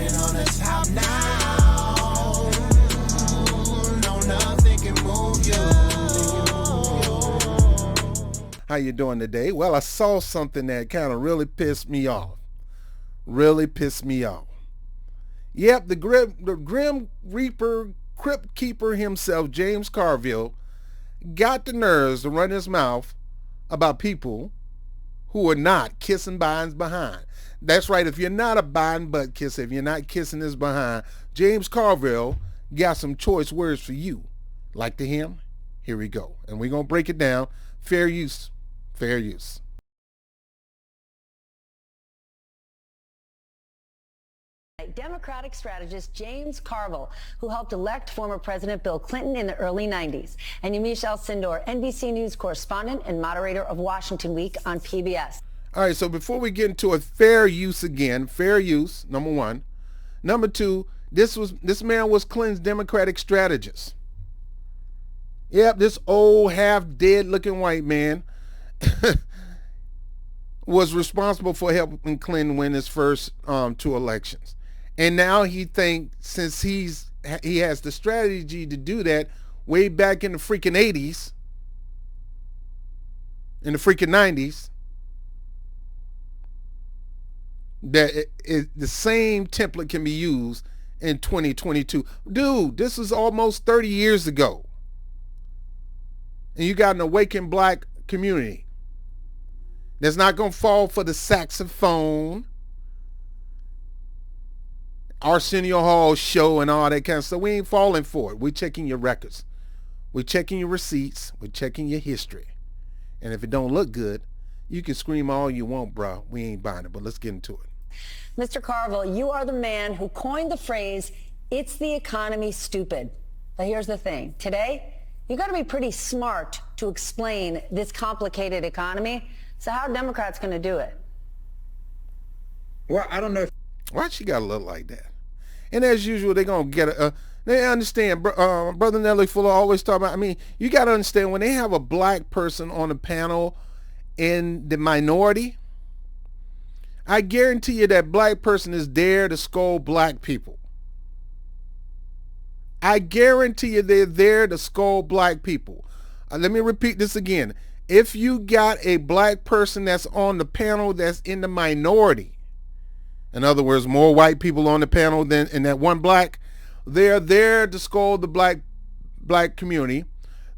Standing on the top now. No, nothing can move you. How you doing today? Well, I saw something that kind of really pissed me off. Really pissed me off. Yep, the Grim Reaper, Crypt Keeper himself, James Carville, got the nerves to run his mouth about people who are not kissing Biden's behind. That's right, if you're not a Biden butt kisser, if you're not kissing his behind, James Carville got some choice words for you. Like to him? Here we go. And we're going to break it down. Fair use. Fair use. Democratic strategist James Carville, who helped elect former President Bill Clinton in the early 90s, and Yamiche El-Sindor, NBC News correspondent and moderator of Washington Week on PBS. All right, so before we get into a fair use again, fair use, number one. Number two, this man was Clinton's Democratic strategist. Yep, this old half-dead looking white man was responsible for helping Clinton win his first two elections. And now he thinks, since he has the strategy to do that way back in the freaking 80s, in the freaking 90s, that the same template can be used in 2022. Dude, this is almost 30 years ago. And you got an awakened black community that's not going to fall for the saxophone, Arsenio Hall show and all that kind of stuff. We ain't falling for it. We're checking your records. We're checking your receipts. We're checking your history. And if it don't look good, you can scream all you want, bro. We ain't buying it, but let's get into it. Mr. Carville, you are the man who coined the phrase, "It's the economy, stupid." But here's the thing. Today, you got to be pretty smart to explain this complicated economy. So how are Democrats going to do it? Well, I don't know. Why she got to look like that? And as usual, they're going to get they understand. Brother Nelly Fuller always talk about, you got to understand, when they have a black person on the panel in the minority, I guarantee you that black person is there to scold black people. I guarantee you they're there to scold black people. Let me repeat this again. If you got a black person that's on the panel that's in the minority, in other words, more white people on the panel than in that one black, they're there to scold the black community.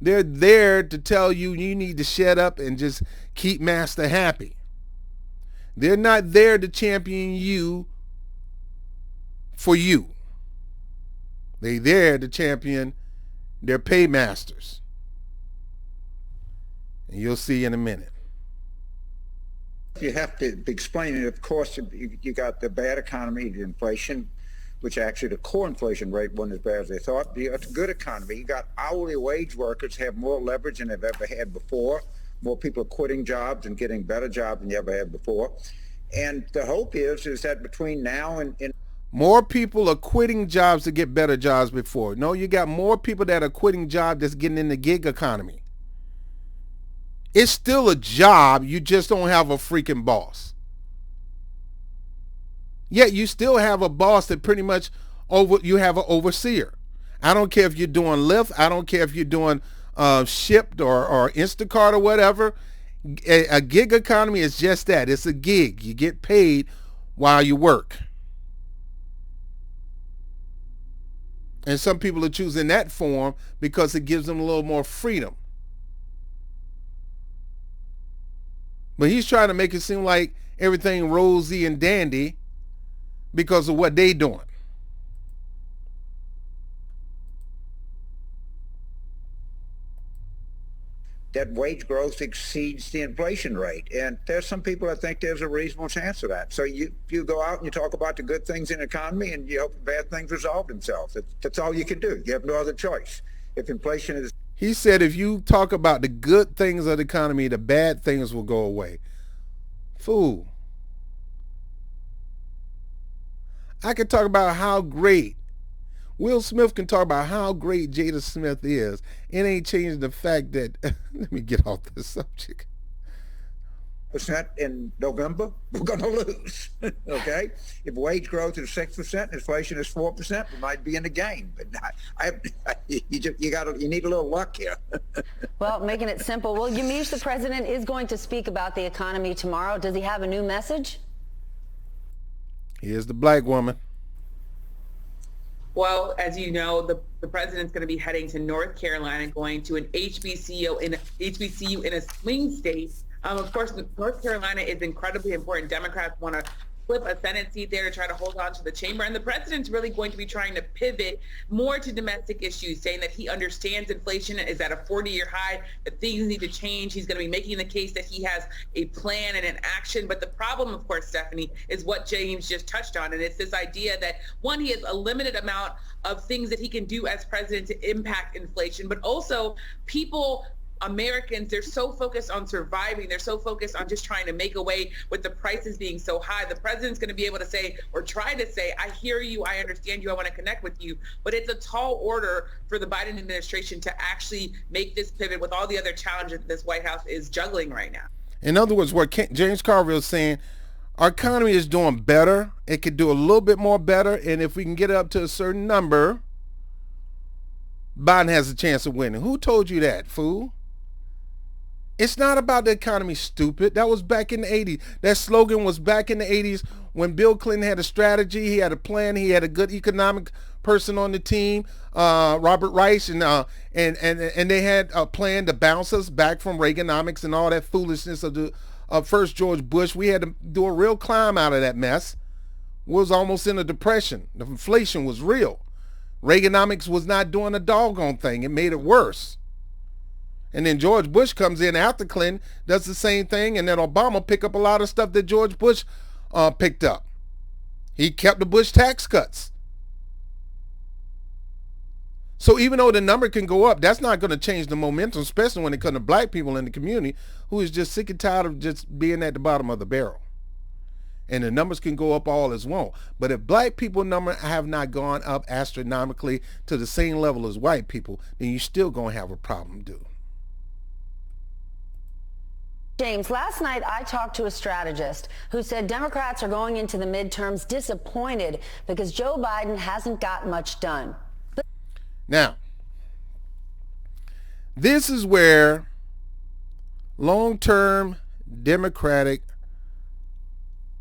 They're there to tell you need to shut up and just keep master happy. They're not there to champion you for you. They're there to champion their paymasters. And you'll see in a minute. You have to explain it. Of course, you got the bad economy, the inflation, which actually the core inflation rate wasn't as bad as they thought. You got a good economy. You got hourly wage workers have more leverage than they've ever had before. More people are quitting jobs and getting better jobs than you ever had before. And the hope is that between now and more people are quitting jobs to get better jobs before. No, you got more people that are quitting jobs that's getting in the gig economy. It's still a job. You just don't have a freaking boss. Yet you still have a boss that pretty much you have an overseer. I don't care if you're doing Lyft. I don't care if you're doing Shipped or Instacart or whatever. A gig economy is just that. It's a gig. You get paid while you work. And some people are choosing that form because it gives them a little more freedom. But he's trying to make it seem like everything rosy and dandy because of what they doing. that wage growth exceeds the inflation rate. And there's some people that think there's a reasonable chance of that. So you go out and you talk about the good things in the economy and you hope bad things resolve themselves. That's all you can do. You have no other choice. If inflation is... He said if you talk about the good things of the economy, the bad things will go away. Fool. I could talk about how great Will Smith can talk about how great Jada Smith is. It ain't changing the fact that, let me get off this subject. 4% in November, we're going to lose. Okay, if wage growth is 6%, inflation is 4%, we might be in the game. But you need a little luck here. Well, making it simple. Well, Yamiche, the president is going to speak about the economy tomorrow. Does he have a new message? Here's the black woman. Well, as you know, the president's going to be heading to North Carolina, going to an HBCU in a swing state. Of course, North Carolina is incredibly important. Democrats want to flip a Senate seat there to try to hold on to the chamber. And the president's really going to be trying to pivot more to domestic issues, saying that he understands inflation is at a 40-year high, that things need to change. He's going to be making the case that he has a plan and an action. But the problem, of course, Stephanie, is what James just touched on. And it's this idea that, one, he has a limited amount of things that he can do as president to impact inflation, but also Americans, they're so focused on surviving. They're so focused on just trying to make a way with the prices being so high. The president's going to be able to say, or try to say, I hear you, I understand you, I want to connect with you. But it's a tall order for the Biden administration to actually make this pivot with all the other challenges that this White House is juggling right now. In other words, what James Carville is saying, our economy is doing better. It could do a little bit more better. And if we can get it up to a certain number, Biden has a chance of winning. Who told you that, fool? It's not about the economy, stupid. That was back in the 80s. That slogan was back in the 80s when Bill Clinton had a strategy. He had a plan. He had a good economic person on the team, Robert Rice, and they had a plan to bounce us back from Reaganomics and all that foolishness of first George Bush. We had to do a real climb out of that mess. We was almost in a depression. The inflation was real. Reaganomics was not doing a doggone thing. It made it worse. And then George Bush comes in after Clinton, does the same thing, and then Obama pick up a lot of stuff that George Bush picked up. He kept the Bush tax cuts. So even though the number can go up, that's not going to change the momentum, especially when it comes to black people in the community who is just sick and tired of just being at the bottom of the barrel. And the numbers can go up all as one. But if black people number have not gone up astronomically to the same level as white people, then you're still going to have a problem, dude. James, last night I talked to a strategist who said Democrats are going into the midterms disappointed because Joe Biden hasn't got much done. Now, this is where long-term Democratic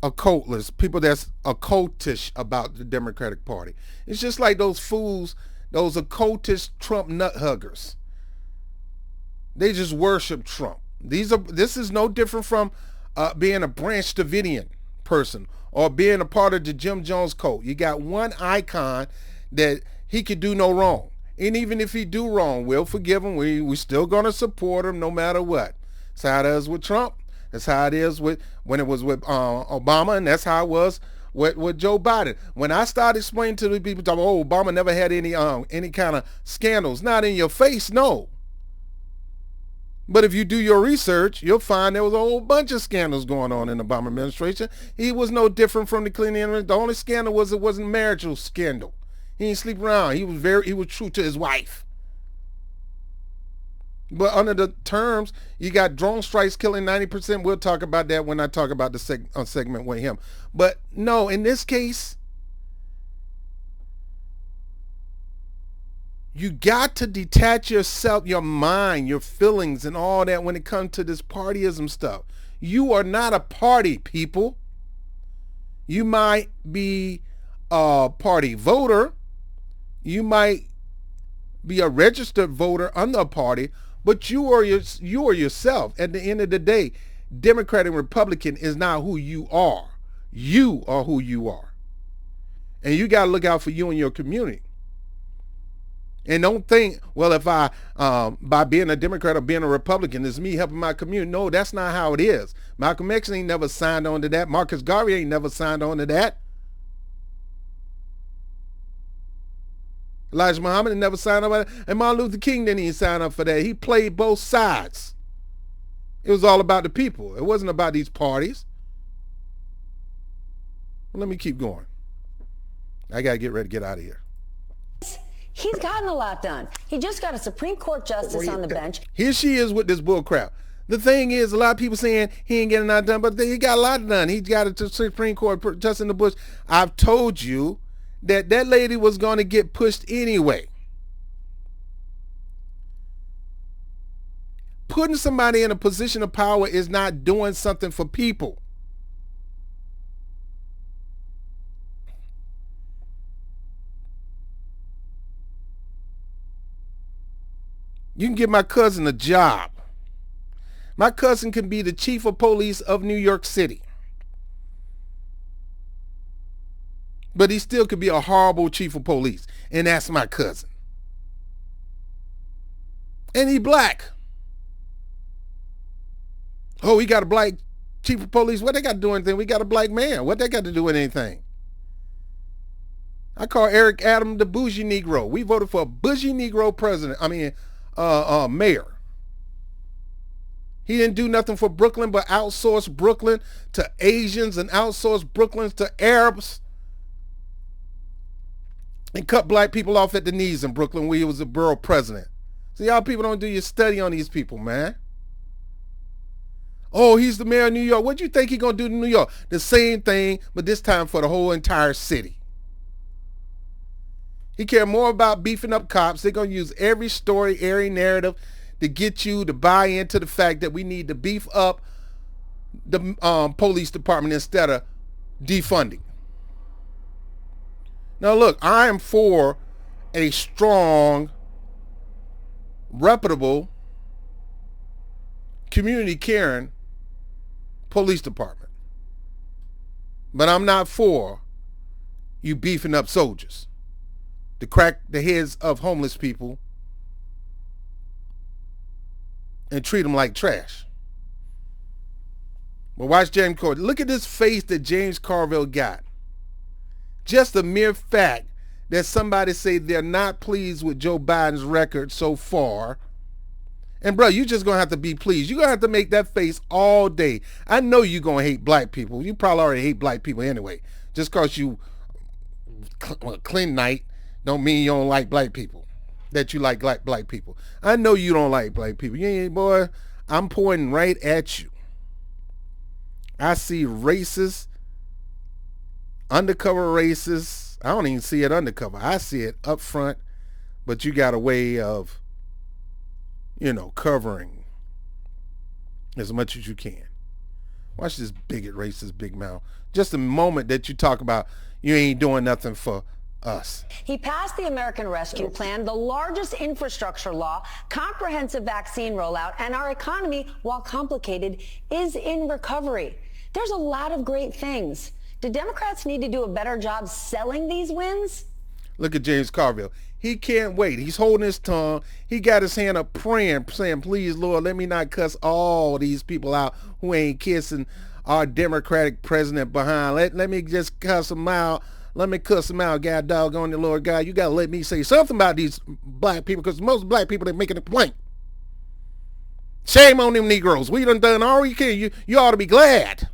occultists, people that's occultish about the Democratic Party, it's just like those fools, those occultist Trump nut huggers. They just worship Trump. This is no different from being a Branch Davidian person or being a part of the Jim Jones cult. You got one icon that he could do no wrong. And even if he do wrong, we'll forgive him. We still going to support him no matter what. That's how it is with Trump. That's how it is when it was with Obama, and that's how it was with Joe Biden. When I started explaining to the people, oh, Obama never had any kind of scandals. Not in your face, no. But if you do your research, you'll find there was a whole bunch of scandals going on in the Obama administration. He was no different from the Clinton administration. The only scandal was it wasn't a marital scandal. He didn't sleep around. He was true to his wife. But under the terms, you got drone strikes killing 90%. We'll talk about that when I talk about the segment with him. But no, in this case, you got to detach yourself, your mind, your feelings, and all that when it comes to this partyism stuff. You are not a party, people. You might be a party voter. You might be a registered voter under a party, but you are yourself. At the end of the day, Democrat and Republican is not who you are. You are who you are. And you got to look out for you and your community. And don't think, well, if I, by being a Democrat or being a Republican, it's me helping my community. No, that's not how it is. Malcolm X ain't never signed on to that. Marcus Garvey ain't never signed on to that. Elijah Muhammad never signed up for that. And Martin Luther King didn't even sign up for that. He played both sides. It was all about the people. It wasn't about these parties. Well, let me keep going. I got to get ready to get out of here. He's gotten a lot done. He just got a Supreme Court justice on the bench. Here she is with this bull crap. The thing is, a lot of people saying he ain't getting nothing done, but he got a lot done. He got it to Supreme Court, Justin the Bush. I've told you that that lady was going to get pushed anyway. Putting somebody in a position of power is not doing something for people. You can give my cousin a job. My cousin can be the chief of police of New York City. But he still could be a horrible chief of police. And that's my cousin. And he black. Oh, we got a black chief of police. What they got to do anything? We got a black man. What they got to do with anything? I call Eric Adams the bougie Negro. We voted for a bougie Negro president. Mayor. He didn't do nothing for Brooklyn but outsource Brooklyn to Asians and outsource Brooklyn to Arabs and cut black people off at the knees in Brooklyn when he was a borough president. So y'all people don't do your study on these people, man. Oh, he's the mayor of New York. What do you think he's going to do to New York? The same thing, but this time for the whole entire city. He cares more about beefing up cops. They're going to use every story, every narrative to get you to buy into the fact that we need to beef up the police department instead of defunding. Now, look, I am for a strong, reputable, community caring police department. But I'm not for you beefing up soldiers to crack the heads of homeless people and treat them like trash. But watch James Carville. Look at this face that James Carville got. Just the mere fact that somebody say they're not pleased with Joe Biden's record so far. And bro, you just gonna have to be pleased. You're gonna have to make that face all day. I know you're gonna hate black people. You probably already hate black people anyway. Just cause you Clintonite don't mean you don't like black people. That you like black people. I know you don't like black people. You ain't, boy, I'm pointing right at you. I see racist, undercover racists. I don't even see it undercover. I see it up front, but you got a way of, covering as much as you can. Watch this bigot, racist, big mouth. Just the moment that you talk about you ain't doing nothing for us. He passed the American Rescue Plan, the largest infrastructure law, comprehensive vaccine rollout, and our economy, while complicated, is in recovery. There's a lot of great things. Do Democrats need to do a better job selling these wins? Look at James Carville. He can't wait. He's holding his tongue. He got his hand up praying, saying, please, Lord, let me not cuss all these people out who ain't kissing our Democratic president behind. Let me just cuss them out. Let me cuss them out, God doggone the Lord God. You got to let me say something about these black people, because most black people are making a complaint. Shame on them Negroes. We done all we can. You ought to be glad.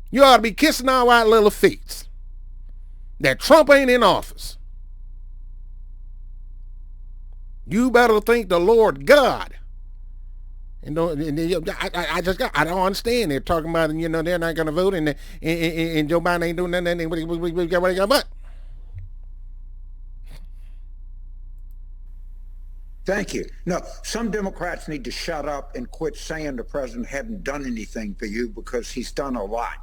You ought to be kissing our white little feet that Trump ain't in office. You better thank the Lord God. I don't understand. They're talking about, they're not going to vote, and Joe Biden ain't doing nothing. What got butt? Thank you. No, some Democrats need to shut up and quit saying the president hadn't done anything for you, because he's done a lot.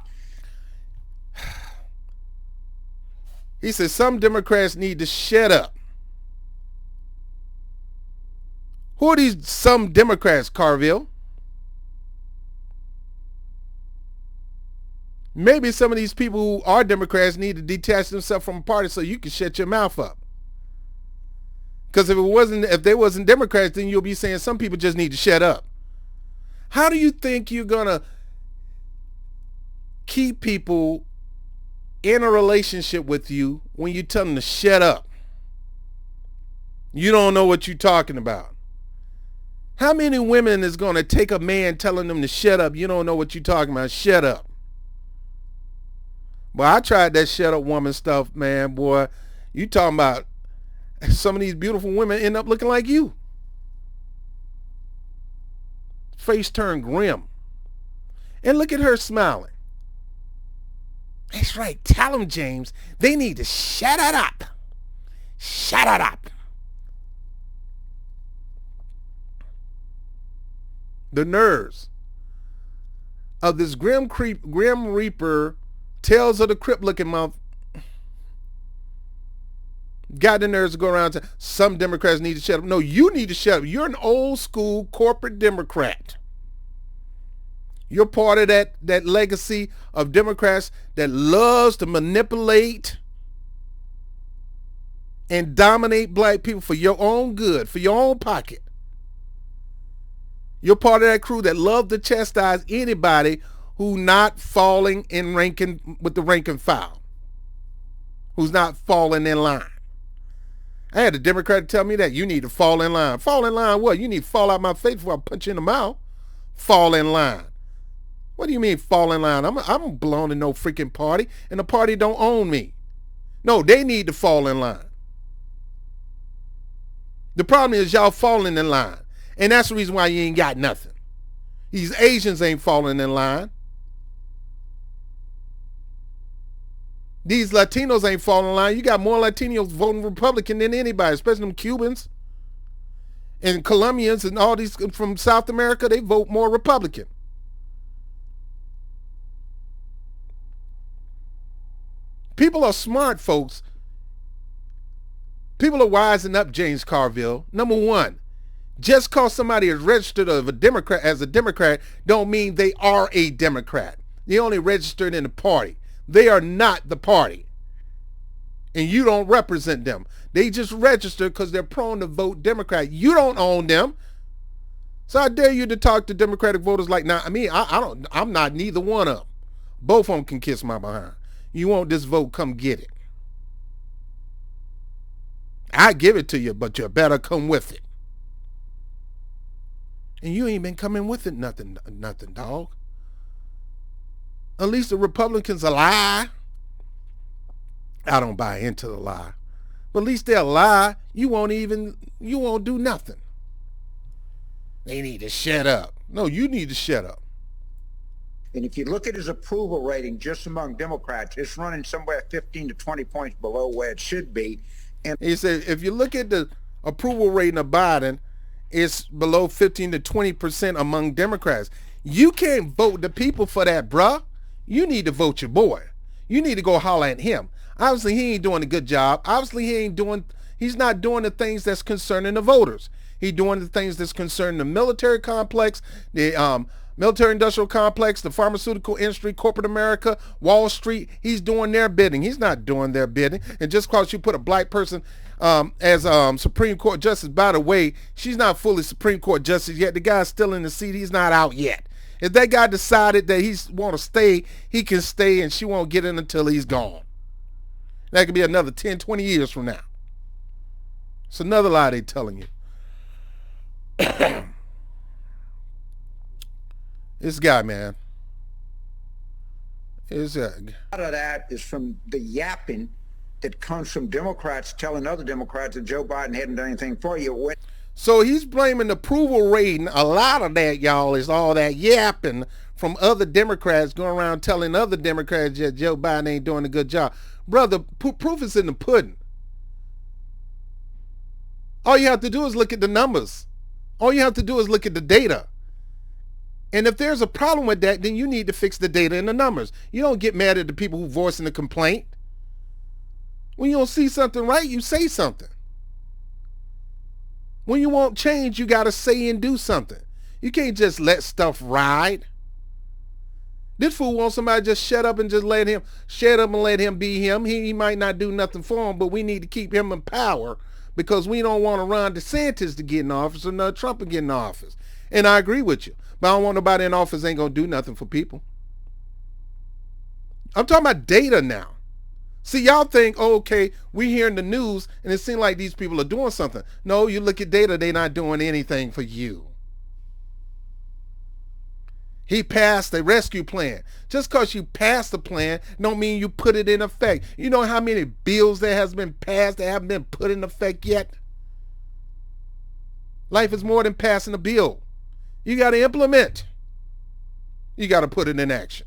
He says some Democrats need to shut up. Who are these some Democrats, Carville? Maybe some of these people who are Democrats need to detach themselves from a party so you can shut your mouth up. Because if they wasn't Democrats, then you'll be saying some people just need to shut up. How do you think you're gonna keep people in a relationship with you when you tell them to shut up? You don't know what you're talking about. How many women is going to take a man telling them to shut up? You don't know what you're talking about. Shut up. Boy, I tried that shut up woman stuff, man. Boy, you talking about some of these beautiful women end up looking like you. face turned grim. And look at her smiling. That's right. Tell them, James, they need to shut it up. Shut it up. The nerves of this grim reaper, Tales of the Crypt looking mouth, got the nerves to go around and say, some Democrats need to shut up. No, you need to shut up. You're an old school corporate Democrat. You're part of that legacy of Democrats that loves to manipulate and dominate black people for your own good, for your own pocket. You're part of that crew that love to chastise anybody who not falling in ranking with the rank and file, who's not falling in line. I had a Democrat tell me that you need to fall in line. Fall in line what? You need to fall out my face before I punch you in the mouth. Fall in line. What do you mean fall in line? I don't belong to no freaking party, and the party don't own me. No, they need to fall in line. The problem is y'all falling in line, and that's the reason why you ain't got nothing. These Asians ain't falling in line. These Latinos ain't falling in line. You got more Latinos voting Republican than anybody, especially them Cubans and Colombians and all these from South America. They vote more Republican. People are smart, folks. People are wising up, James Carville. Number one, just because somebody is registered as a Democrat don't mean they are a Democrat. They only registered in the party. They are not the party. And you don't represent them. They just registered because they're prone to vote Democrat. You don't own them. So I dare you to talk to Democratic voters like, nah, I mean, I'm not neither one of them. Both of them can kiss my behind. You want this vote, come get it. I give it to you, but you better come with it. And you ain't been coming with it nothing, dog. At least the Republicans are lie. I don't buy into the lie. But at least they'll lie. You won't do nothing. They need to shut up. No, you need to shut up. And if you look at his approval rating just among Democrats, it's running somewhere 15 to 20 points below where it should be. And he said, if you look at the approval rating of Biden, it's below 15 to 20% among Democrats. You can't vote the people for that, bruh. You need to vote your boy. You need to go holler at him. Obviously, he ain't doing a good job. Obviously, he's not doing the things that's concerning the voters. He's doing the things that's concerning the military complex, the military-industrial complex, the pharmaceutical industry, corporate America, Wall Street. He's doing their bidding. He's not doing their bidding. And just because you put a black person as Supreme Court Justice, by the way, she's not fully Supreme Court Justice yet. The guy's still in the seat. He's not out yet. If that guy decided that he want to stay, he can stay, and she won't get in until he's gone. That could be another 10, 20 years from now. It's another lie they're telling you. This guy, man. a lot of that is from the yapping that comes from Democrats telling other Democrats that Joe Biden hadn't done anything for you. So he's blaming the approval rating. A lot of that, y'all, is all that yapping from other Democrats going around telling other Democrats that Joe Biden ain't doing a good job. Brother, proof is in the pudding. All you have to do is look at the numbers. All you have to do is look at the data. And if there's a problem with that, then you need to fix the data and the numbers. You don't get mad at the people who voicing the complaint. When you don't see something right, you say something. When you want change, you got to say and do something. You can't just let stuff ride. This fool wants somebody to just shut up and let him be him. He might not do nothing for him, but we need to keep him in power because we don't want Ron DeSantis to get in office or no Trump to get in office. And I agree with you. But I don't want nobody in office ain't going to do nothing for people. I'm talking about data now. See, y'all think, oh, okay, we hearing the news and it seems like these people are doing something. No, you look at data, they're not doing anything for you. He passed the rescue plan. Just because you passed the plan don't mean you put it in effect. You know how many bills there has been passed that haven't been put in effect yet? Life is more than passing a bill. You got to implement. You got to put it in action.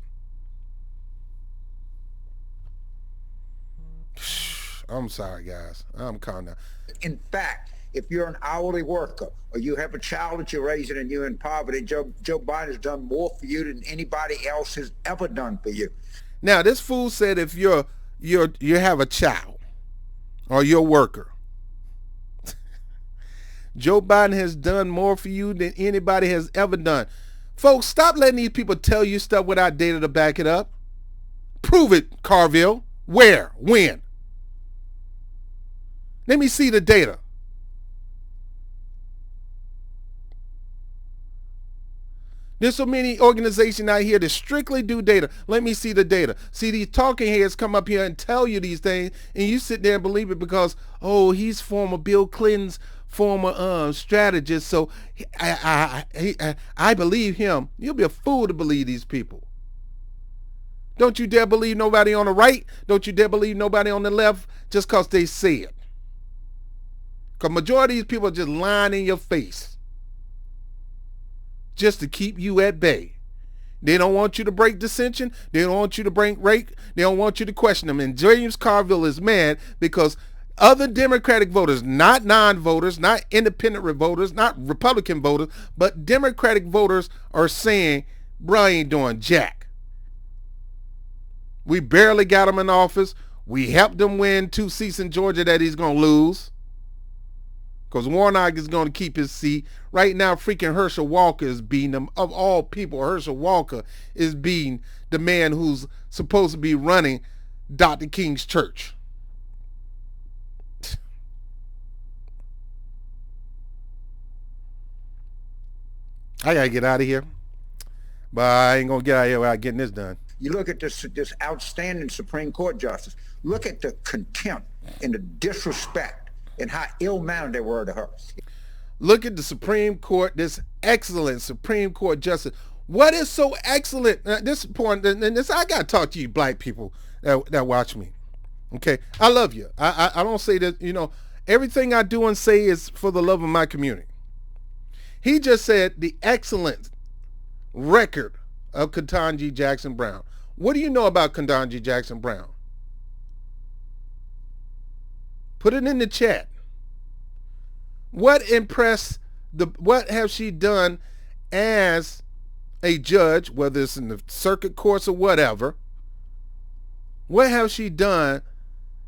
I'm sorry, guys. I'm calm now. In fact, if you're an hourly worker or you have a child that you're raising and you're in poverty, Joe Biden has done more for you than anybody else has ever done for you. Now, this fool said if you have a child or you're a worker, Joe Biden has done more for you than anybody has ever done. Folks, stop letting these people tell you stuff without data to back it up. Prove it, Carville. Where? When? Let me see the data. There's so many organizations out here that strictly do data. Let me see the data. See, these talking heads come up here and tell you these things, and you sit there and believe it because, oh, he's former Bill Clinton's former strategist, so I believe him. You'll be a fool to believe these people. Don't you dare believe nobody on the right. Don't you dare believe nobody on the left just because they say it. Because majority of these people are just lying in your face just to keep you at bay. They don't want you to break dissension. They don't want you to break rate. They don't want you to question them. And James Carville is mad because other Democratic voters, not non-voters, not independent voters, not Republican voters, but Democratic voters are saying, bro, I ain't doing jack. We barely got him in office. We helped him win 2 seats in Georgia that he's going to lose, because Warnock is going to keep his seat. Right now, freaking Herschel Walker is beating him. Of all people, Herschel Walker is beating the man who's supposed to be running Dr. King's church. I got to get out of here. But I ain't going to get out of here without getting this done. You look at this outstanding Supreme Court justice. Look at the contempt and the disrespect and how ill-mannered they were to her. Look at the Supreme Court, this excellent Supreme Court justice. What is so excellent? This point, and this, I got to talk to you black people that watch me. Okay? I love you. I don't say that, everything I do and say is for the love of my community. He just said the excellent record of Ketanji Jackson Brown. What do you know about Ketanji Jackson Brown? Put it in the chat. What has she done as a judge, whether it's in the circuit courts or whatever? What has she done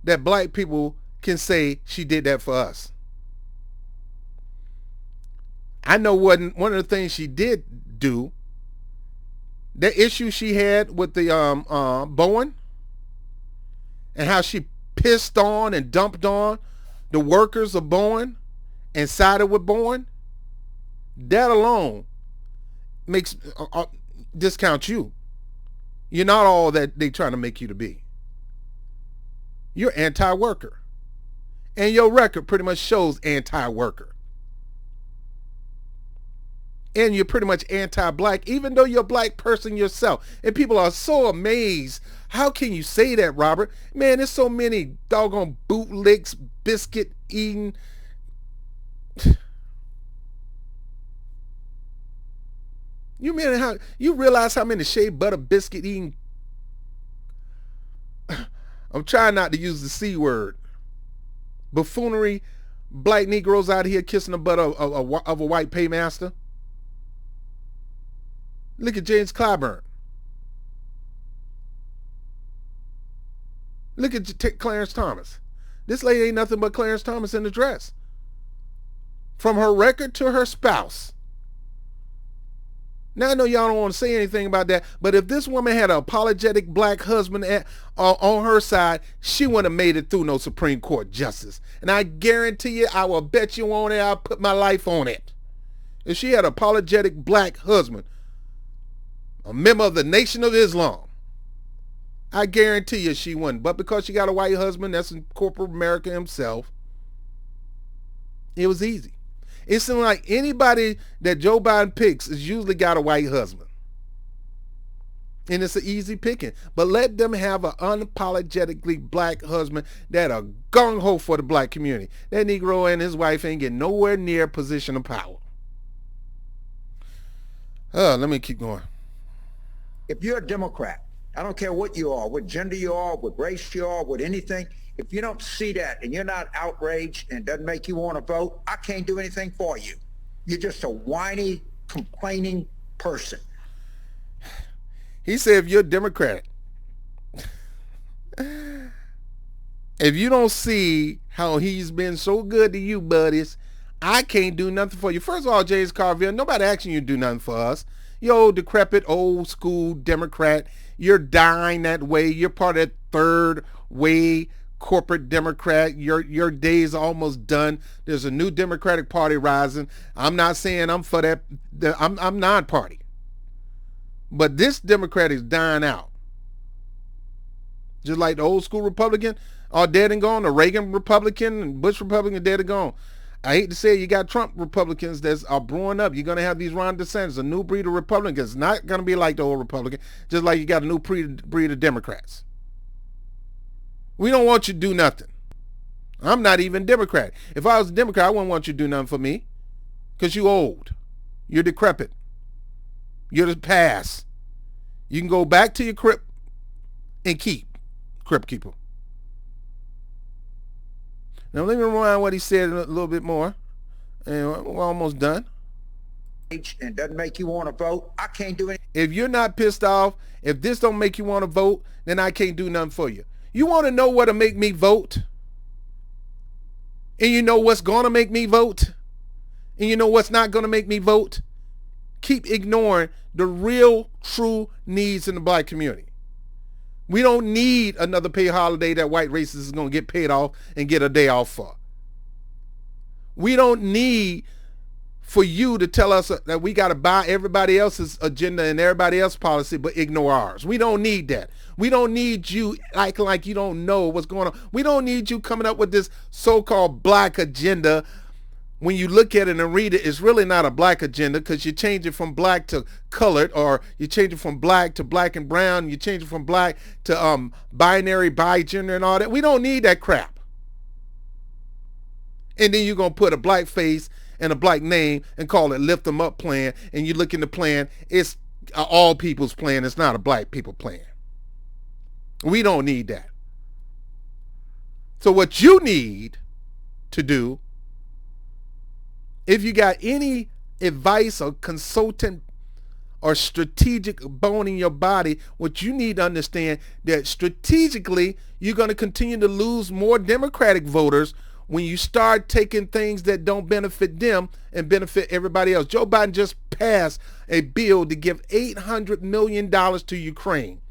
that black people can say she did that for us? I know one of the things she did do, the issue she had with the Bowen, and how she pissed on and dumped on the workers of Bowen and sided with Bowen, that alone makes discount you. You're not all that they trying to make you to be. You're anti-worker. And your record pretty much shows anti-worker. And you're pretty much anti-black, even though you're a black person yourself. And people are so amazed. How can you say that, Robert? Man, there's so many doggone bootlicks, biscuit eating. You realize how many shea butter biscuit eating? I'm trying not to use the C word. Buffoonery, black Negroes out here kissing the butt of a white paymaster. Look at James Clyburn. Look at Clarence Thomas. This lady ain't nothing but Clarence Thomas in the dress. From her record to her spouse. Now, I know y'all don't want to say anything about that, but if this woman had an apologetic black husband on her side, she wouldn't have made it through no Supreme Court justice. And I guarantee you, I will bet you on it, I'll put my life on it. If she had an apologetic black husband, a member of the Nation of Islam, I guarantee you she wouldn't. But because she got a white husband that's in corporate America himself, it was easy. It seems like anybody that Joe Biden picks has usually got a white husband. And it's an easy picking. But let them have an unapologetically black husband that are gung-ho for the black community. That Negro and his wife ain't getting nowhere near a position of power. Let me keep going. If you're a Democrat, I don't care what you are, what gender you are, what race you are, what anything, if you don't see that and you're not outraged and it doesn't make you want to vote, I can't do anything for you. You're just a whiny, complaining person. He said if you're Democratic, if you don't see how he's been so good to you, buddies, I can't do nothing for you. First of all, James Carville, nobody asking you to do nothing for us. You old decrepit, old school Democrat. You're dying that way. You're part of that third way corporate Democrat. Your days are almost done. There's a new Democratic Party rising. I'm not saying I'm for that. I'm non-party. But this Democrat is dying out. Just like the old school Republican are dead and gone. The Reagan Republican and Bush Republican dead and gone. I hate to say it, you got Trump Republicans that are brewing up. You're going to have these Ron DeSantis, a new breed of Republicans. It's not going to be like the old Republican, just like you got a new breed of Democrats. We don't want you to do nothing. I'm not even Democrat. If I was a Democrat, I wouldn't want you to do nothing for me because you're old. You're decrepit. You're the past. You can go back to your crypt and keep crypt keeper. Now let me rewind what he said a little bit more. And we're almost done. And doesn't make you want to vote, I can't do anything. If you're not pissed off, if this don't make you want to vote, then I can't do nothing for you. You want to know what'll make me vote? And you know what's going to make me vote? And you know what's not going to make me vote? Keep ignoring the real, true needs in the black community. We don't need another pay holiday that white racists is going to get paid off and get a day off for. We don't need for you to tell us that we got to buy everybody else's agenda and everybody else's policy but ignore ours. We don't need that. We don't need you acting like you don't know what's going on. We don't need you coming up with this so-called black agenda. When you look at it and read it, it's really not a black agenda because you change it from black to colored, or you change it from black to black and brown. You change it from black to binary, bi-gender and all that. We don't need that crap. And then you're going to put a black face and a black name and call it Lift Them Up plan. And you look in the plan, it's all people's plan. It's not a black people plan. We don't need that. So what you need to do, if you got any advice or consultant or strategic bone in your body, what you need to understand that strategically you're going to continue to lose more Democratic voters when you start taking things that don't benefit them and benefit everybody else. Joe Biden just passed a bill to give $800 million to Ukraine.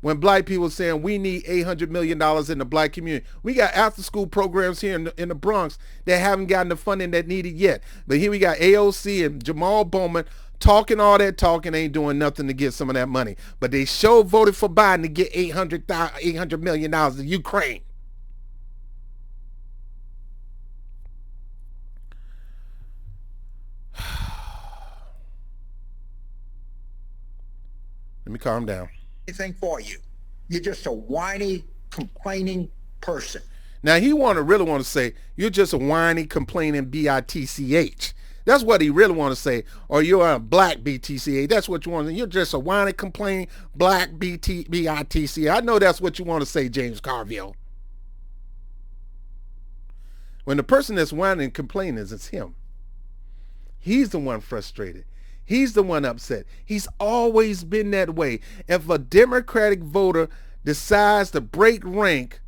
When black people are saying we need $800 million in the black community. We got after school programs here in the Bronx that haven't gotten the funding that needed yet. But here we got AOC and Jamal Bowman talking all that talking, ain't doing nothing to get some of that money. But they sure voted for Biden to get $800 million to Ukraine. Let me calm down. Anything for you. You're just a whiny, complaining person. Now he really want to say you're just a whiny, complaining bitch. That's what he really want to say. Or you're a black BTCA. That's what you want to say. You're just a whiny, complaining black bitch. I know that's what you want to say, James Carville. When the person that's whining and complaining is him. He's the one frustrated. He's the one upset. He's always been that way. If a Democratic voter decides to break rank,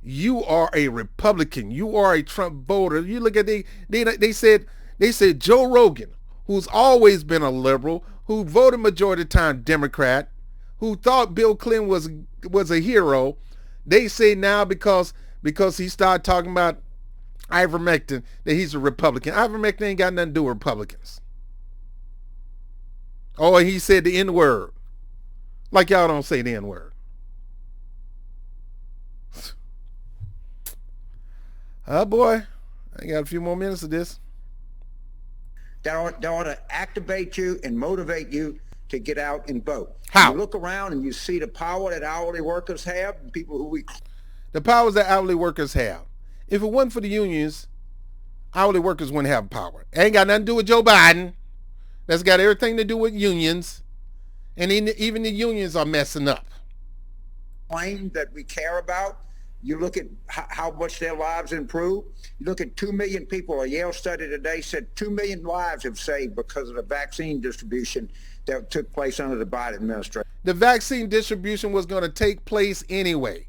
you are a Republican. You are a Trump voter. You look at they said Joe Rogan, who's always been a liberal, who voted majority of the time Democrat, who thought Bill Clinton was a hero. They say now because he started talking about ivermectin that he's a Republican. Ivermectin ain't got nothing to do with Republicans. Oh, he said the N-word. Like y'all don't say the N-word. Oh, boy. I got a few more minutes of this. That ought to activate you and motivate you to get out and vote. How? You look around and you see the power that hourly workers have, and people who we... The powers that hourly workers have. If it wasn't for the unions, hourly workers wouldn't have power. It ain't got nothing to do with Joe Biden. That's got everything to do with unions, and even the unions are messing up. Claim that we care about. You look at how much their lives improve. You look at 2 million people. A Yale study today said 2 million lives have saved because of the vaccine distribution that took place under the Biden administration. The vaccine distribution was going to take place anyway.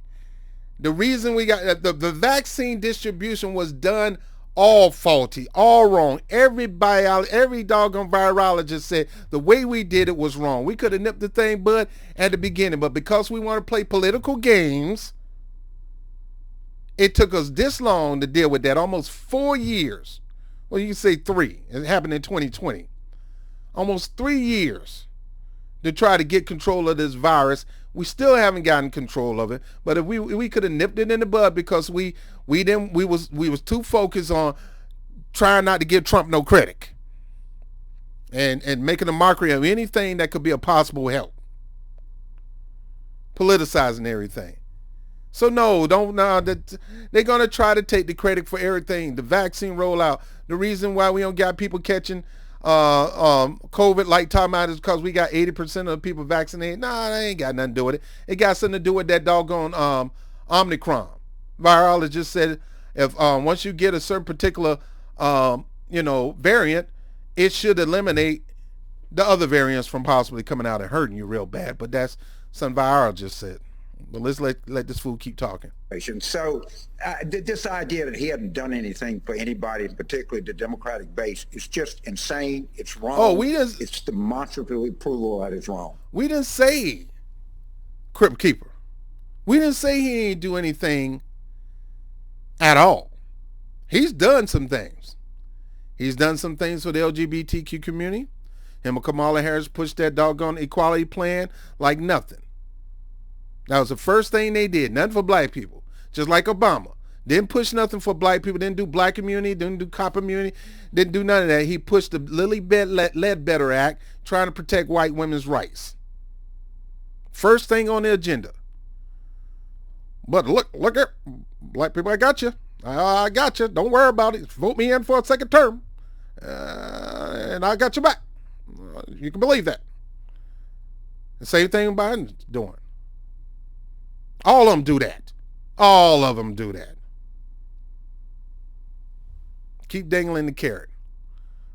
The reason we got the vaccine distribution was done all faulty, all wrong. Every doggone virologist said the way we did it was wrong. We could have nipped the thing bud at the beginning, but because we want to play political games, it took us this long to deal with that, almost 4 years. Well, you can say 3. It happened in 2020. Almost 3 years to try to get control of this virus. We still haven't gotten control of it, but if we could have nipped it in the bud, because we was too focused on trying not to give Trump no credit and making a mockery of anything that could be a possible help, politicizing everything. So no, they're gonna try to take the credit for everything. The vaccine rollout. The reason why we don't got people catching COVID like talking about is because we got 80% of the people vaccinated. Nah, that ain't got nothing to do with it. It got something to do with that doggone Omicron. Virologist said if once you get a certain particular variant, it should eliminate the other variants from possibly coming out and hurting you real bad. But that's some virologist said. But let's let this fool keep talking. So this idea that he hadn't done anything for anybody, particularly the Democratic base, is just insane. It's wrong. Oh, it's demonstrably provable that it's wrong. We didn't say Crypt Keeper. We didn't say he didn't do anything at all. He's done some things. He's done some things for the LGBTQ community. Him and Kamala Harris pushed that doggone equality plan like nothing. That was the first thing they did. Nothing for black people. Just like Obama. Didn't push nothing for black people. Didn't do black community. Didn't do cop community. Didn't do none of that. He pushed the Lilly Ledbetter Act trying to protect white women's rights. First thing on the agenda. But look at black people. I got you. I got you. Don't worry about it. Vote me in for a second term. And I got you back. You can believe that. The same thing Biden's doing. All of them do that. All of them do that. Keep dangling the carrot.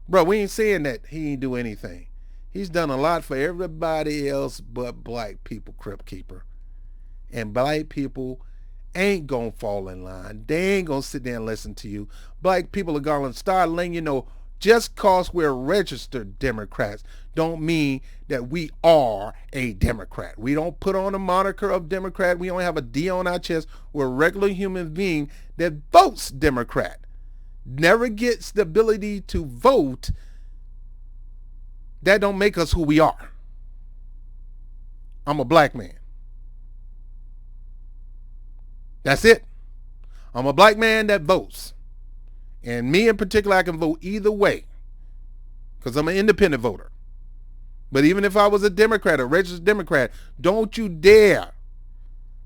Bro, we ain't saying that he ain't do anything. He's done a lot for everybody else but black people, Crypt Keeper. And black people ain't gonna fall in line. They ain't gonna sit there and listen to you. Black people are gonna start letting you know, just cause we're registered Democrats don't mean that we are a Democrat. We don't put on a moniker of Democrat. We don't have a D on our chest. We're a regular human being that votes Democrat. Never gets the ability to vote. That don't make us who we are. I'm a black man. That's it. I'm a black man that votes. And me in particular, I can vote either way because I'm an independent voter. But even if I was a Democrat, a registered Democrat, don't you dare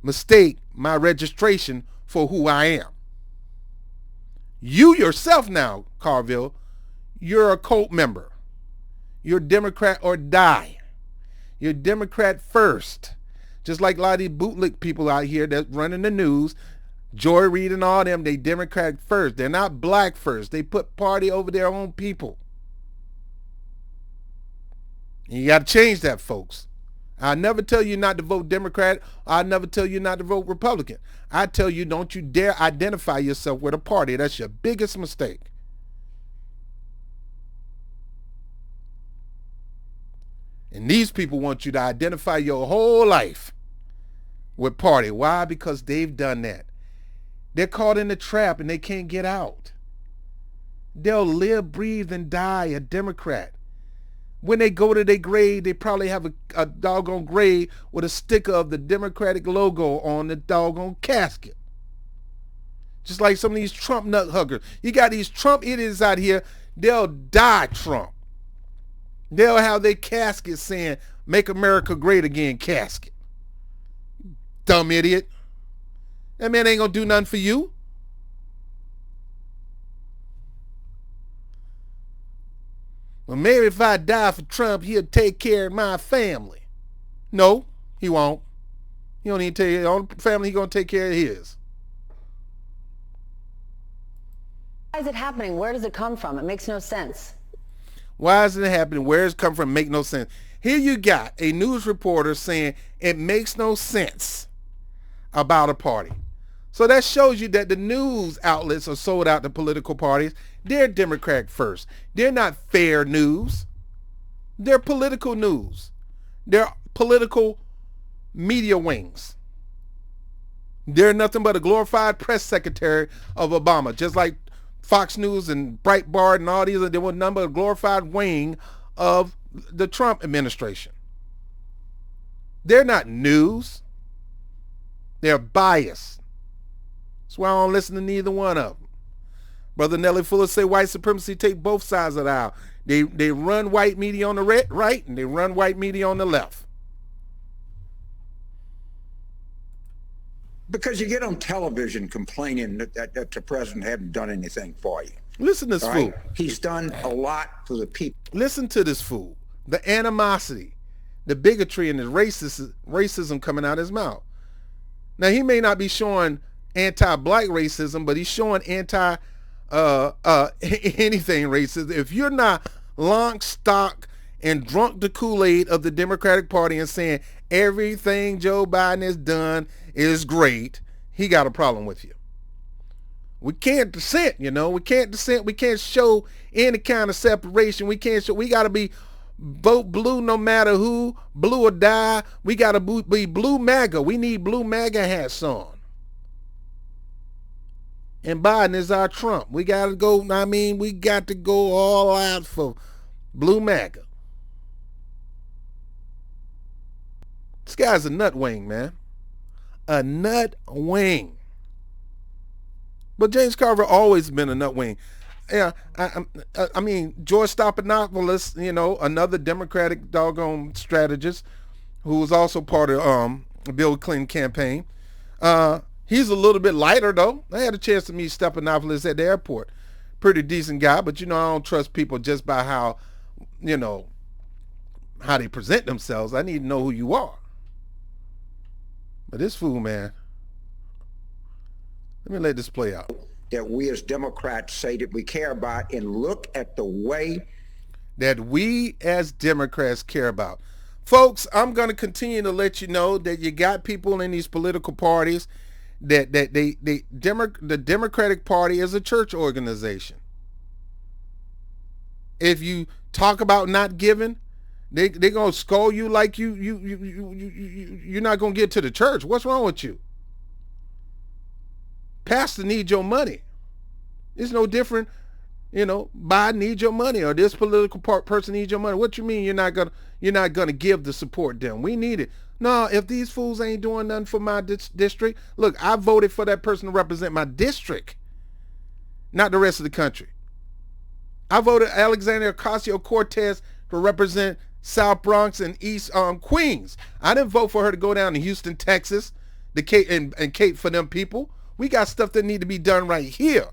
mistake my registration for who I am. You yourself now, Carville, you're a cult member. You're Democrat or die. You're Democrat first. Just like a lot of these bootlick people out here that's running the news, Joy Reid and all them, they Democrat first. They're not black first. They put party over their own people. And you got to change that, folks. I never tell you not to vote Democrat. I never tell you not to vote Republican. I tell you, don't you dare identify yourself with a party. That's your biggest mistake. And these people want you to identify your whole life with party. Why? Because they've done that. They're caught in the trap and they can't get out. They'll live, breathe, and die a Democrat. When they go to their grave, they probably have a doggone grave with a sticker of the Democratic logo on the doggone casket. Just like some of these Trump nut huggers. You got these Trump idiots out here, they'll die Trump. They'll have their casket saying, "Make America Great Again" casket. Dumb idiot. That man ain't gonna do nothing for you. Well, Well, maybe if I die for Trump, he'll take care of my family. No, he won't. He don't need to take his own family. He's going to take care of his. Why is it happening? Where does it come from? It makes no sense. Why is it happening? Where does it come from? Make no sense. Here you got a news reporter saying it makes no sense about a party. So that shows you that the news outlets are sold out to political parties. They're Democrat first. They're not fair news. They're political news. They're political media wings. They're nothing but a glorified press secretary of Obama, just like Fox News and Breitbart and all these. They were nothing but a glorified wing of the Trump administration. They're not news. They're biased. That's why I don't listen to neither one of them. Brother Nelly Fuller say white supremacy take both sides of the aisle. They run white media on the right and they run white media on the left. Because you get on television complaining that the president hasn't done anything for you. Listen to this fool. Right? He's done a lot for the people. Listen to this fool. The animosity, the bigotry, and the racism coming out of his mouth. Now, he may not be showing anti-black racism, but he's showing anything racist. If you're not lock, stock, and drunk the Kool-Aid of the Democratic Party and saying everything Joe Biden has done is great, he got a problem with you. We can't dissent, you know. We can't dissent. We can't show any kind of separation. We got to be vote blue no matter who, blue or die. We got to be blue MAGA. We need blue MAGA hats on. And Biden is our Trump. We got to go all out for blue MAGA. This guy's a nut wing, man. A nut wing. But James Carville always been a nut wing. Yeah, I mean, George Stephanopoulos, you know, another Democratic doggone strategist who was also part of Bill Clinton campaign. He's a little bit lighter, though. I had a chance to meet Stephanopoulos at the airport. Pretty decent guy, but, you know, I don't trust people just by how, you know, how they present themselves. I need to know who you are. But this fool, man, let me let this play out. That we as Democrats say that we care about, and look at the way that we as Democrats care about. Folks, I'm going to continue to let you know that you got people in these political parties that the Democratic Party is a church organization. If you talk about not giving, they're going to scold you like you're not going to get to the church. What's wrong with you? Pastor needs your money. It's no different, you know, Biden needs your money or this political person needs your money. What you mean you're not gonna give the support them? We need it. No, if these fools ain't doing nothing for my district, look, I voted for that person to represent my district, not the rest of the country. I voted Alexandria Ocasio-Cortez to represent South Bronx and East Queens. I didn't vote for her to go down to Houston, Texas, and cape for them people. We got stuff that need to be done right here.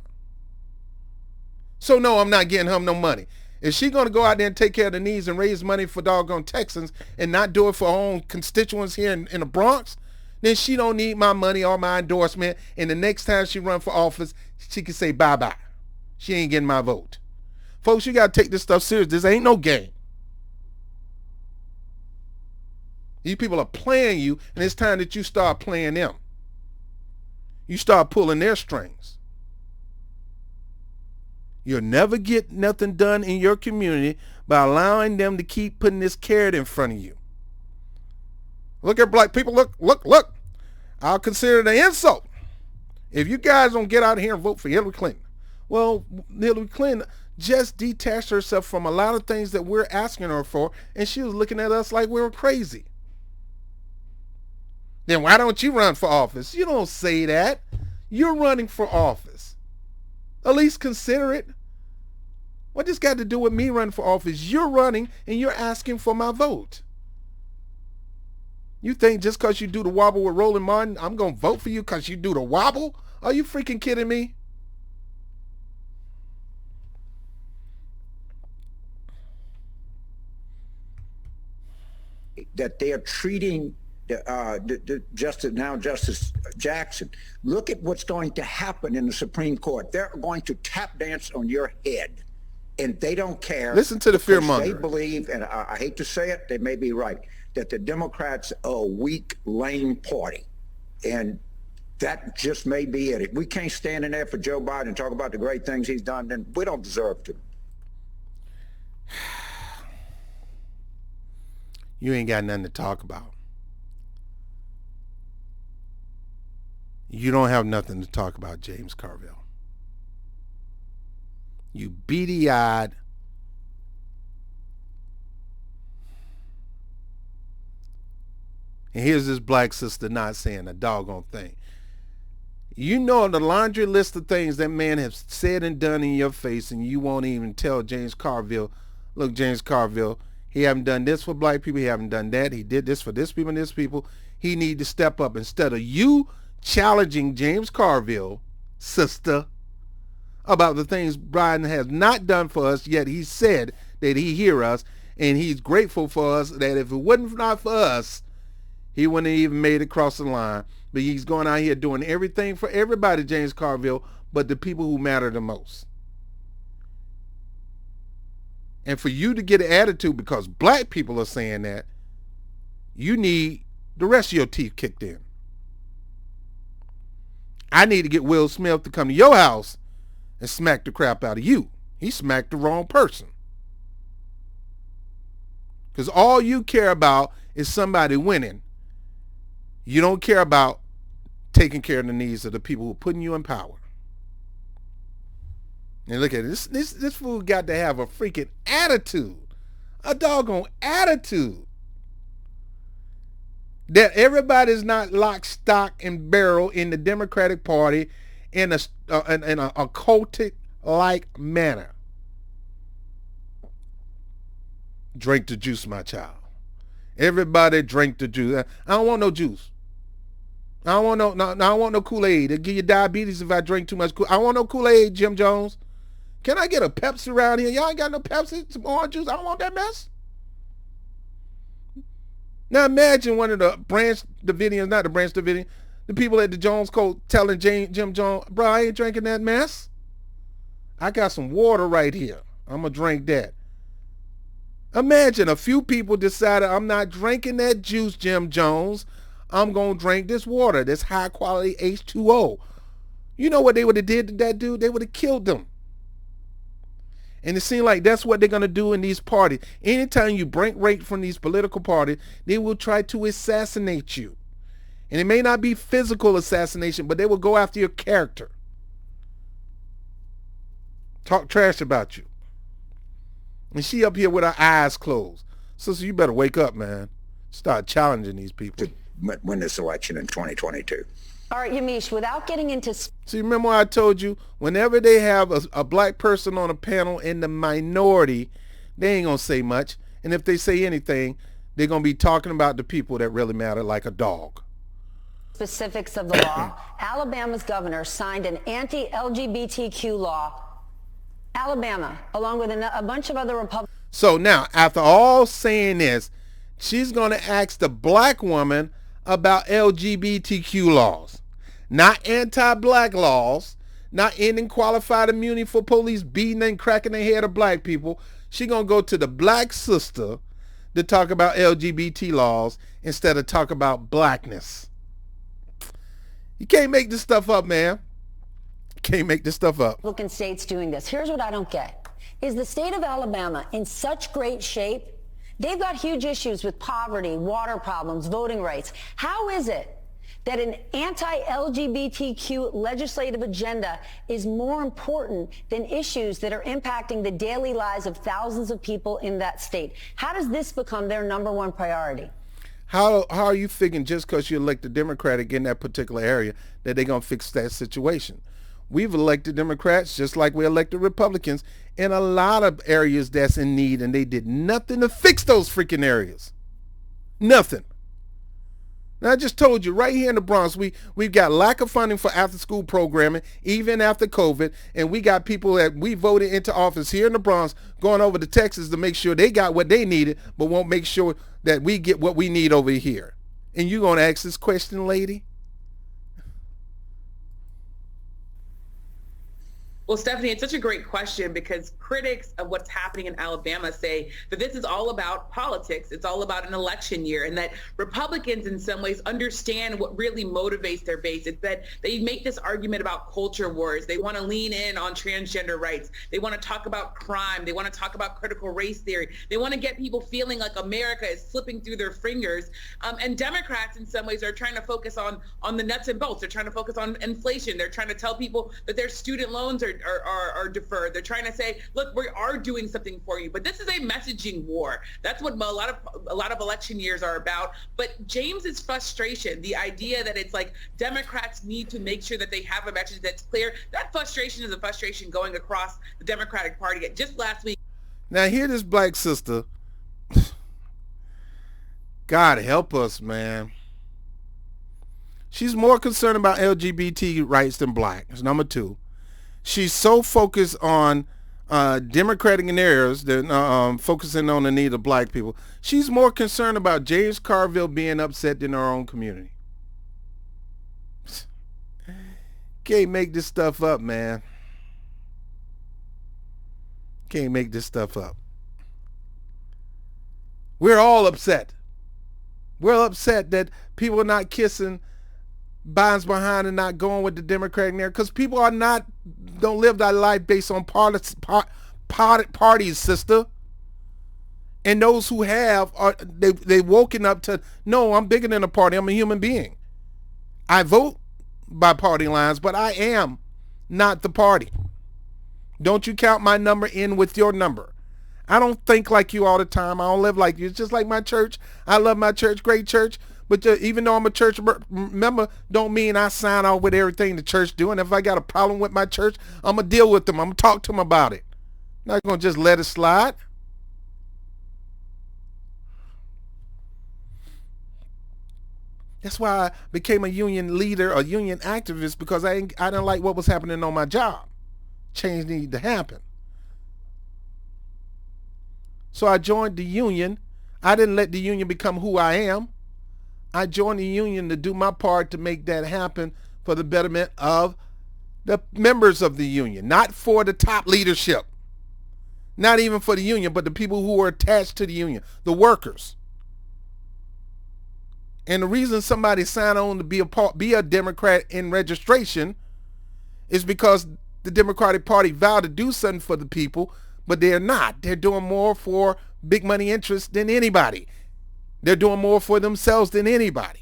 So no, I'm not getting her no money. If she going to go out there and take care of the needs and raise money for doggone Texans and not do it for her own constituents here in the Bronx, then she don't need my money or my endorsement. And the next time she run for office, she can say bye-bye. She ain't getting my vote. Folks, you got to take this stuff serious. This ain't no game. These people are playing you, and it's time that you start playing them. You start pulling their strings. You'll never get nothing done in your community by allowing them to keep putting this carrot in front of you. Look at black people. Look. I'll consider it an insult if you guys don't get out here and vote for Hillary Clinton. Well, Hillary Clinton just detached herself from a lot of things that we're asking her for, and she was looking at us like we were crazy. Then why don't you run for office? You don't say that. You're running for office. At least consider it. What this got to do with me running for office? You're running and you're asking for my vote. You think just because you do the wobble with Roland Martin, I'm going to vote for you because you do the wobble? Are you freaking kidding me? that they are treating Justice Jackson. Look at what's going to happen in the Supreme Court. They're going to tap dance on your head, and they don't care. Listen to the because fearmonger. They believe, and I hate to say it, they may be right, that the Democrats are a weak, lame party. And that just may be it. If we can't stand in there for Joe Biden and talk about the great things he's done, then we don't deserve to. You ain't got nothing to talk about. You don't have nothing to talk about, James Carville. You beady-eyed, and here's this black sister not saying a doggone thing. You know the laundry list of things that man has said and done in your face, and you won't even tell James Carville, look, James Carville, he haven't done this for black people, he haven't done that, he did this for this people and this people. He need to step up. Instead of you challenging James Carville, sister, about the things Biden has not done for us, yet he said that he hear us, and he's grateful for us, that if it wasn't not for us, he wouldn't have even made it across the line. But he's going out here doing everything for everybody, James Carville, but the people who matter the most. And for you to get an attitude because black people are saying that, you need the rest of your teeth kicked in. I need to get Will Smith to come to your house and smack the crap out of you. He smacked the wrong person. Because all you care about is somebody winning. You don't care about taking care of the needs of the people who are putting you in power. And look at this. This fool got to have a freaking attitude. A doggone attitude. That everybody's not lock, stock, and barrel in the Democratic Party in a cultic-like manner. Drink the juice, my child. Everybody drink the juice. I don't want no juice. I don't want no Kool-Aid. It'll give you diabetes if I drink too much Kool-Aid. I don't want no Kool-Aid, Jim Jones. Can I get a Pepsi around here? Y'all ain't got no Pepsi? Some orange juice? I don't want that mess. Now imagine one of the Branch Davidians, not the Branch Davidian, the people at the Jones Coat telling Jim Jones, bro, I ain't drinking that mess. I got some water right here. I'm going to drink that. Imagine a few people decided, I'm not drinking that juice, Jim Jones. I'm going to drink this water, this high quality H2O. You know what they would have did to that dude? They would have killed him. And it seems like that's what they're going to do in these parties. Anytime you break rank from these political parties, they will try to assassinate you. And it may not be physical assassination, but they will go after your character. Talk trash about you. And she up here with her eyes closed. Sister, you better wake up, man. Start challenging these people. To win this election in 2022. All right, Yamiche, without getting into... See, remember I told you, whenever they have a black person on a panel in the minority, they ain't going to say much. And if they say anything, they're going to be talking about the people that really matter, like a dog. Specifics of the law, Alabama's governor signed an anti-LGBTQ law. Alabama, along with a bunch of other Republicans. So now, after all saying this, she's going to ask the black woman about LGBTQ laws, not anti-black laws, not ending qualified immunity for police beating and cracking the head of black people. She's going to go to the black sister to talk about LGBT laws instead of talk about blackness. You can't make this stuff up, man. You can't make this stuff up. Republican states doing this. Here's what I don't get. Is the state of Alabama in such great shape? They've got huge issues with poverty, water problems, voting rights. How is it that an anti-LGBTQ legislative agenda is more important than issues that are impacting the daily lives of thousands of people in that state? How does this become their number one priority? How are you figuring just because you elect a Democratic in that particular area that they're going to fix that situation? We've elected Democrats just like we elected Republicans in a lot of areas that's in need, and they did nothing to fix those freaking areas. Nothing. Now, I just told you right here in the Bronx, we've got lack of funding for after school programming, even after COVID, and we got people that we voted into office here in the Bronx going over to Texas to make sure they got what they needed, but won't make sure that we get what we need over here. And you gonna ask this question, lady? Well, Stephanie, it's such a great question because critics of what's happening in Alabama say that this is all about politics. It's all about an election year, and that Republicans in some ways understand what really motivates their base. It's that they make this argument about culture wars. They want to lean in on transgender rights. They want to talk about crime. They want to talk about critical race theory. They want to get people feeling like America is slipping through their fingers. And Democrats in some ways are trying to focus on the nuts and bolts. They're trying to focus on inflation. They're trying to tell people that their student loans are deferred. They're trying to say, look, we are doing something for you. But this is a messaging war. That's what a lot of election years are about. But James's frustration, the idea that it's like Democrats need to make sure that they have a message that's clear, that frustration is a frustration going across the Democratic Party. Just last week. Now, hear this black sister. God help us, man. She's more concerned about LGBT rights than black. That's number two. She's so focused on Democratic areas than focusing on the need of black people. She's more concerned about James Carville being upset than her own community. Can't make this stuff up, man. Can't make this stuff up. We're all upset. We're upset that people are not kissing Biden's behind and not going with the Democratic narrative because people don't live their life based on parties, sister. And those who have, they've woken up to, no, I'm bigger than a party. I'm a human being. I vote by party lines, but I am not the party. Don't you count my number in with your number. I don't think like you all the time. I don't live like you. It's just like my church. I love my church, great church. But even though I'm a church member, don't mean I sign off with everything the church do. And if I got a problem with my church, I'm going to deal with them. I'm going to talk to them about it. I'm not going to just let it slide. That's why I became a union leader, a union activist, because I didn't like what was happening on my job. Change needed to happen. So I joined the union. I didn't let the union become who I am. I joined the union to do my part to make that happen for the betterment of the members of the union, not for the top leadership, not even for the union, but the people who are attached to the union, the workers. And the reason somebody signed on to be a Democrat in registration is because the Democratic Party vowed to do something for the people, but they're not. They're doing more for big money interests than anybody. They're doing more for themselves than anybody.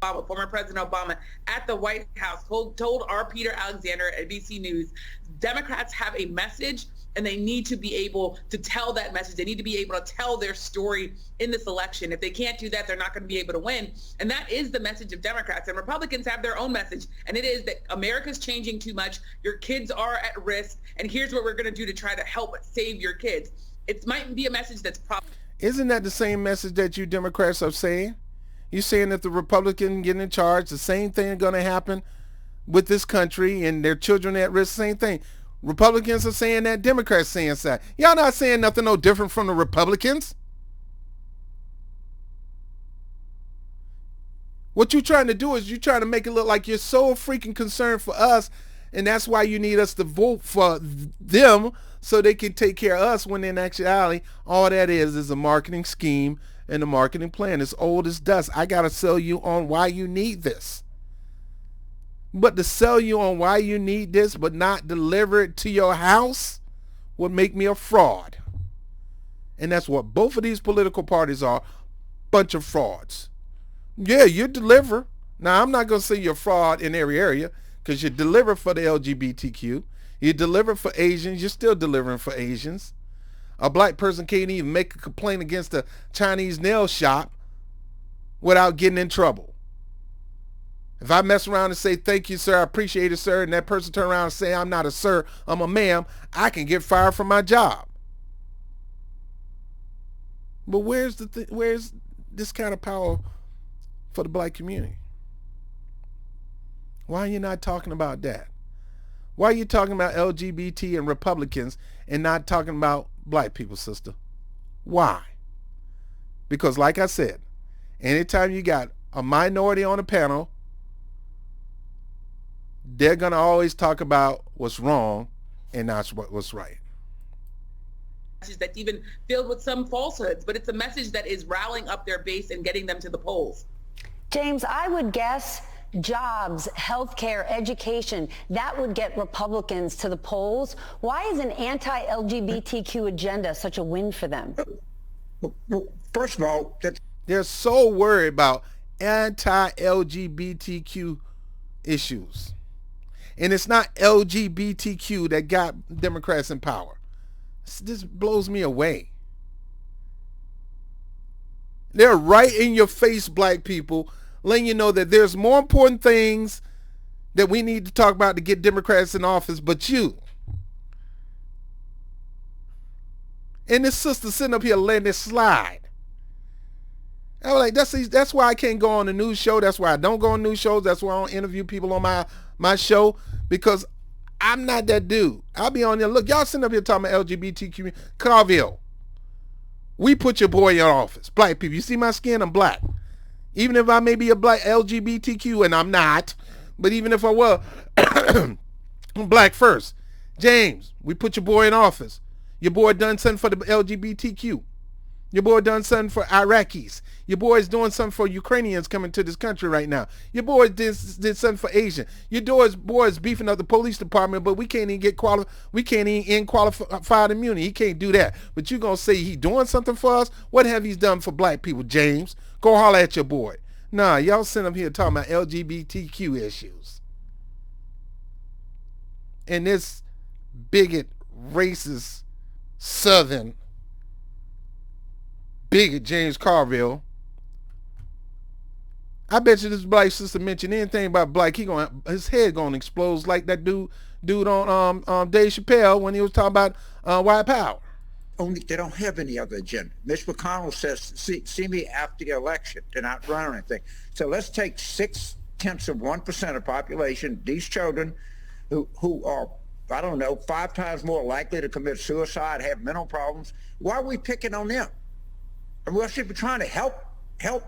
Former President Obama at the White House told our Peter Alexander at ABC News, Democrats have a message and they need to be able to tell that message. They need to be able to tell their story in this election. If they can't do that, they're not going to be able to win. And that is the message of Democrats. And Republicans have their own message. And it is that America's changing too much. Your kids are at risk. And here's what we're going to do to try to help save your kids. It might be a message that's probably... Isn't that the same message that you Democrats are saying? You're saying that the Republican getting in charge, the same thing is going to happen with this country and their children at risk, same thing. Republicans are saying that, Democrats saying that. Y'all not saying nothing no different from the Republicans. What you're trying to do is you're trying to make it look like you're so freaking concerned for us, and that's why you need us to vote for them so they can take care of us, when in actuality, all that is a marketing scheme and a marketing plan. It's old as dust. I got to sell you on why you need this. But to sell you on why you need this but not deliver it to your house would make me a fraud. And that's what both of these political parties are, bunch of frauds. Yeah, you deliver. Now, I'm not going to say you're a fraud in every area, because you deliver for the LGBTQ. You deliver for Asians. You're still delivering for Asians. A black person can't even make a complaint against a Chinese nail shop without getting in trouble. If I mess around and say, thank you, sir, I appreciate it, sir, and that person turn around and say, I'm not a sir, I'm a ma'am, I can get fired from my job. But where's this kind of power for the black community? Why are you not talking about that? Why are you talking about LGBT and Republicans and not talking about black people, sister? Why? Because like I said, anytime you got a minority on a panel, they're going to always talk about what's wrong and not what's right. That's even filled with some falsehoods, but it's a message that is rallying up their base and getting them to the polls. James, I would guess jobs, healthcare, education, that would get Republicans to the polls. Why is an anti-LGBTQ agenda such a win for them? Well, first of all, they're so worried about anti-LGBTQ issues. And it's not LGBTQ that got Democrats in power. This blows me away. They're right in your face, black people, letting you know that there's more important things that we need to talk about to get Democrats in office, but you. And this sister sitting up here letting it slide. I was like, that's why I can't go on the news show. That's why I don't go on news shows. That's why I don't interview people on my show, because I'm not that dude. I'll be on there. Look, y'all sitting up here talking about LGBTQ. Carville, we put your boy in office. Black people. You see my skin? I'm black. Even if I may be a black LGBTQ, and I'm not, but even if I were, I'm black first. James, we put your boy in office. Your boy done something for the LGBTQ. Your boy done something for Iraqis. Your boy is doing something for Ukrainians coming to this country right now. Your boy did something for Asian. Your boy is beefing up the police department, but we can't even get qualified immunity. He can't do that. But you gonna say he doing something for us? What have he done for black people, James? Go holler at your boy. Nah, y'all sitting up here talking about LGBTQ issues. And this bigot, racist, Southern bigot James Carville, I bet you this black sister mentioned anything about black, his head gonna explode like that dude on Dave Chappelle when he was talking about white power. They don't have any other agenda. Mitch McConnell says, see me after the election. They're not running anything. So let's take 0.6% of the population, these children who are, I don't know, 5 times more likely to commit suicide, have mental problems. Why are we picking on them? And we should be trying to help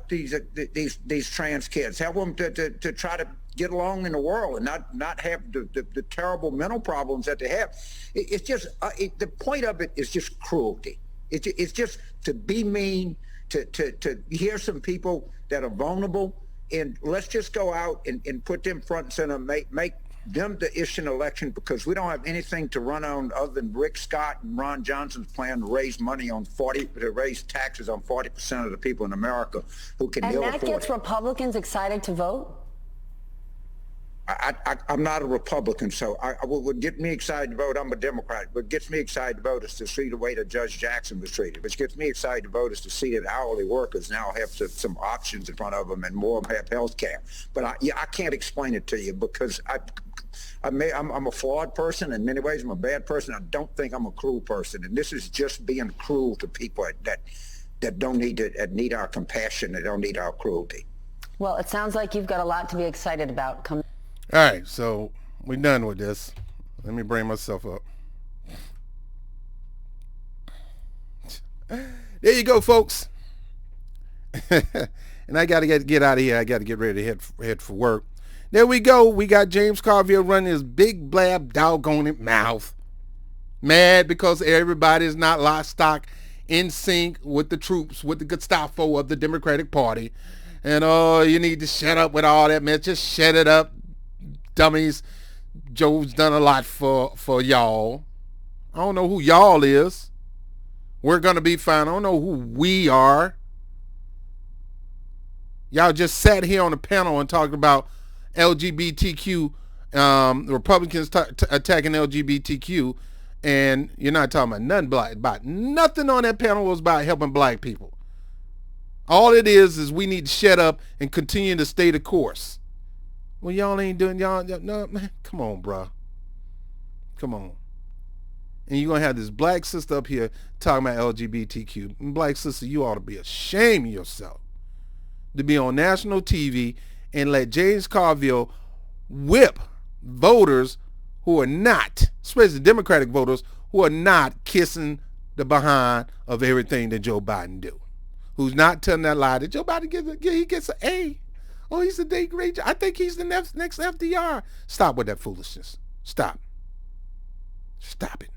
these trans kids, help them to try to get along in the world and not have the terrible mental problems that they have. It's just the point of it is just cruelty. It's just to be mean, to hear some people that are vulnerable, and let's just go out and put them front and center, make them the issue an election, because we don't have anything to run on other than Rick Scott and Ron Johnson's plan to raise money to raise taxes on 40% of the people in America who can ill afford it. And that gets Republicans excited to vote? I'm not a Republican, so what would get me excited to vote, I'm a Democrat. What gets me excited to vote is to see the way that Judge Jackson was treated. What gets me excited to vote is to see that hourly workers now have some options in front of them and more of them have health care. But I can't explain it to you because I'm a flawed person. In many ways, I'm a bad person. I don't think I'm a cruel person. And this is just being cruel to people that don't need our compassion. They don't need our cruelty. Well, it sounds like you've got a lot to be excited about. All right, so we're done with this. Let me bring myself up. There you go, folks. And I got to get out of here. I got to get ready to head for work. There we go. We got James Carville running his big blab doggone it mouth. Mad because everybody is not lock, stock, in sync with the troops, with the Gestapo of the Democratic Party. And you need to shut up with all that, man. Just shut it up, dummies. Joe's done a lot for y'all. I don't know who y'all is. We're going to be fine. I don't know who we are. Y'all just sat here on the panel and talked about LGBTQ, Republicans attacking LGBTQ, and you're not talking about nothing black. About nothing on that panel was about helping black people. All it is we need to shut up and continue to stay the course. Well, y'all ain't doing, y'all no, man, come on, bro. Come on. And you're going to have this black sister up here talking about LGBTQ. And black sister, you ought to be ashamed of yourself to be on national TV and let James Carville whip voters who are not, especially Democratic voters, who are not kissing the behind of everything that Joe Biden do. Who's not telling that lie that Joe Biden gets an A. Oh, he's a great. I think he's the next FDR. Stop with that foolishness. Stop. Stop it.